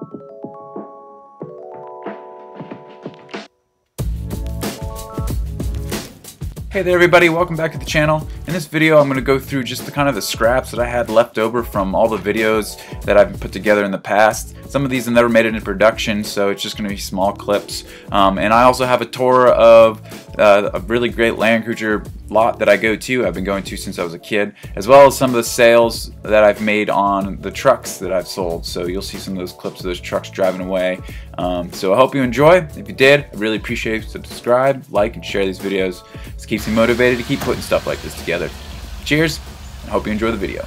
Hey there everybody, welcome back to the channel. In this video I'm going to go through just the scraps that I had left over from all the videos that I've put together in the past. Some of these have never made it in production, so it's just going to be small clips. And I also have a tour of a really great Land Cruiser lot that I I've been going to since I was a kid, as well as some of the sales that I've made on the trucks that I've sold. So you'll see some of those clips of those trucks driving away. So I hope you enjoy. If you did, I really appreciate it. Subscribe, like, and share these videos. This keeps me motivated to keep putting stuff like this together. Cheers, and hope you enjoy the video.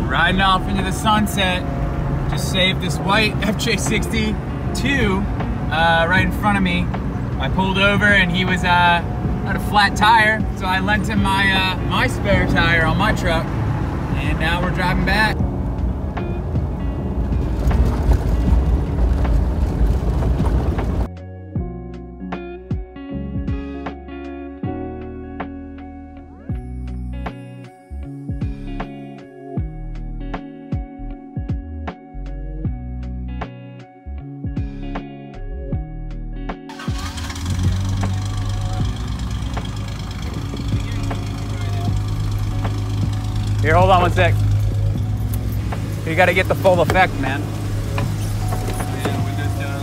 Riding off into the sunset, just saved this white FJ62 right in front of me. I pulled over and he was had a flat tire, so I lent him my my spare tire on my truck, and now we're driving back. Here, hold on one sec. You gotta get the full effect, man. Yeah, windows down.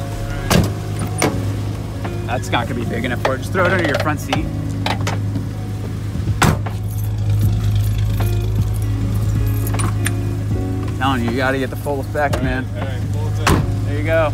That's not gonna be big enough for it. Just throw it under your front seat. I'm telling you, you gotta get the full effect, man. All right, full effect. There you go.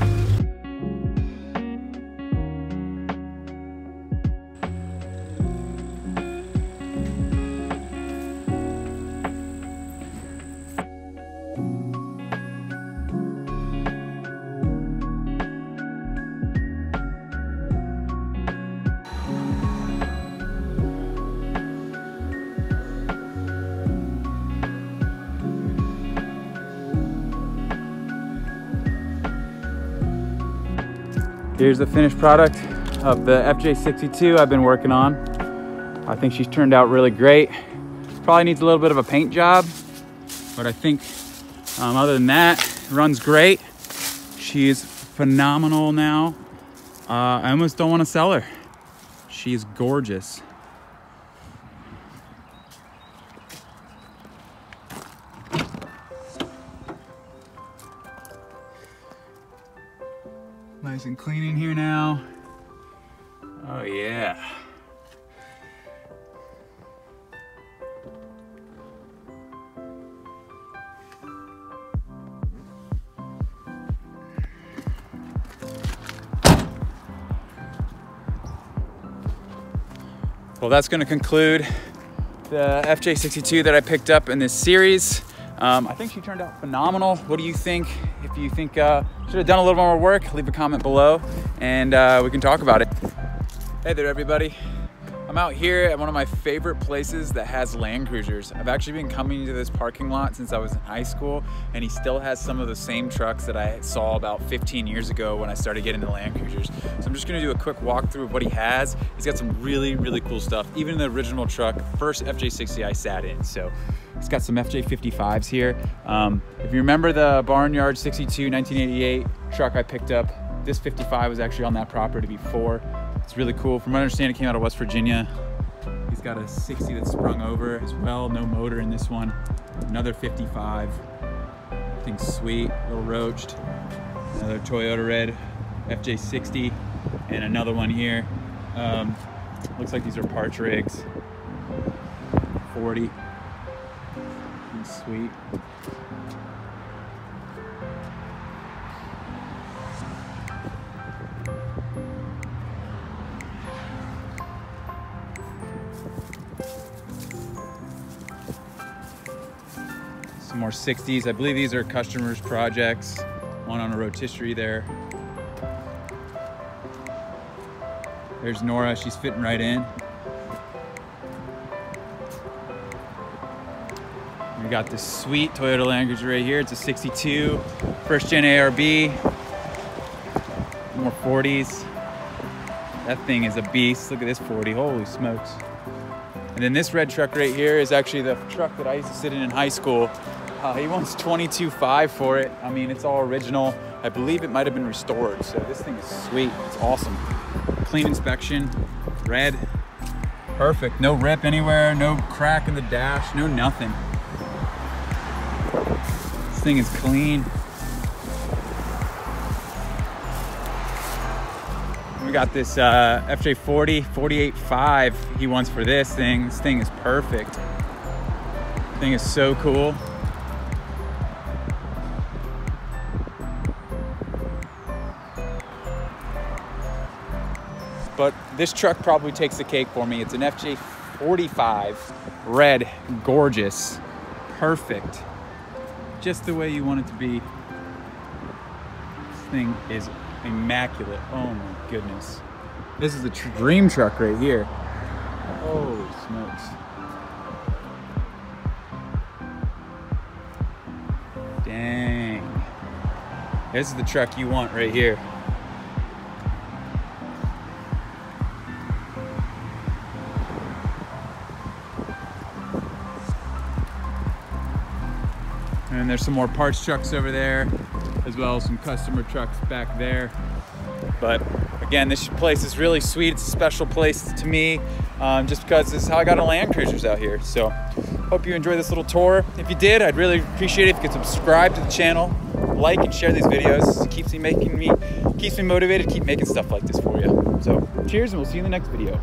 Here's the finished product of the FJ62 I've been working on. I think she's turned out really great. Probably needs a little bit of a paint job, but I think other than that, runs great. She's phenomenal now. I almost don't want to sell her. She's gorgeous. Nice and clean in here now. Oh yeah. Well, that's going to conclude the FJ62 that I picked up in this series. I think she turned out phenomenal. What do you think? If you think should have done a little more work, leave a comment below and we can talk about it. Hey there everybody. I'm out here at one of my favorite places that has Land Cruisers. I've actually been coming to this parking lot since I was in high school, and he still has some of the same trucks that I saw about 15 years ago when I started getting the Land Cruisers. So I'm just gonna do a quick walkthrough of what he has. He's got some really, really cool stuff. Even the original truck, first FJ60 I sat in. So he's got some FJ55s here. If you remember the Barnyard 62 1988 truck I picked up, this 55 was actually on that property before. It's really cool. From what I understand, it came out of West Virginia. He's got a 60 that's sprung over as well. No motor in this one. Another 55. Everything's sweet, a little roached. Another Toyota red FJ60 and another one here. Looks like these are parts rigs. 40. Sweet. Some more 60s. I believe these are customers' projects. One on a rotisserie there. There's Nora, she's fitting right in. We got this sweet Toyota Land Cruiser right here. It's a 62, first gen ARB. More 40s. That thing is a beast. Look at this 40, holy smokes. And then this red truck right here is actually the truck that I used to sit in high school. He wants $22,500 for it. I mean, it's all original. I believe it might have been restored. So this thing is sweet, it's awesome. Clean inspection, red, perfect. No rip anywhere, no crack in the dash, no nothing. This thing is clean. We got this FJ40, 48.5 he wants for this thing. This thing is perfect. This thing is so cool. But this truck probably takes the cake for me. It's an FJ45, red, gorgeous, perfect. Just the way you want it to be. This thing is immaculate. Oh my goodness. This is a dream truck right here. Holy smokes. Dang. This is the truck you want right here. And there's some more parts trucks over there, as well as some customer trucks back there. But again, this place is really sweet. It's a special place to me, just because this is how I got a Land Cruisers out here. So hope you enjoyed this little tour. If you did, I'd really appreciate it if you could subscribe to the channel, like and share these videos. It keeps me motivated to keep making stuff like this for you. So cheers, and we'll see you in the next video.